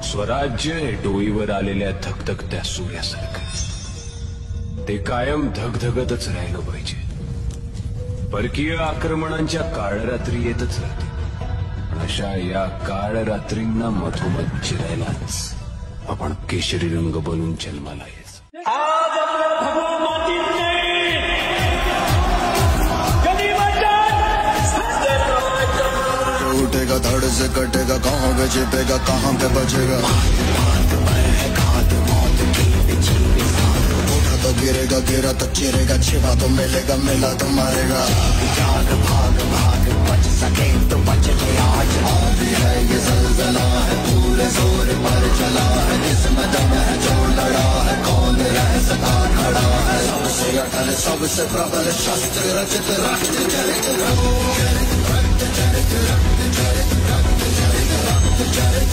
स्वराज्य हे डोईवर आलेल्या धगधगत्या सूर्यासारखं ते कायम धगधगतच राहिलं पाहिजे. परकीय आक्रमणांच्या काळरात्री येतच राहते. अशा या काळरात्रींना मधोमध चिरायलाच आपण केशरी रंग बनून जन्माला यायचं. आज आपल्या भगवा मातीने कधी उठेगा धड़ से कटेगा कहाँ पे छिपेगा कहाँ पे बचेगा. उठा तो गिरेगा गिरा तो चिरेगा छिपा तो मिलेगा मिला तो मारेगा. भाग भाग भाग बच सके तो बच ले आज. भी है ये ज़लज़ला है पूरे जोर पर चला है. जिसमें दम है जो लड़ा है कौन रह सका खड़ा है. सबसे अटल सबसे प्रबल शस्त्र रचित रक्त चरित रक्त चरित रक्त चरित रक्त चरित रक्त चरित रक्त चरित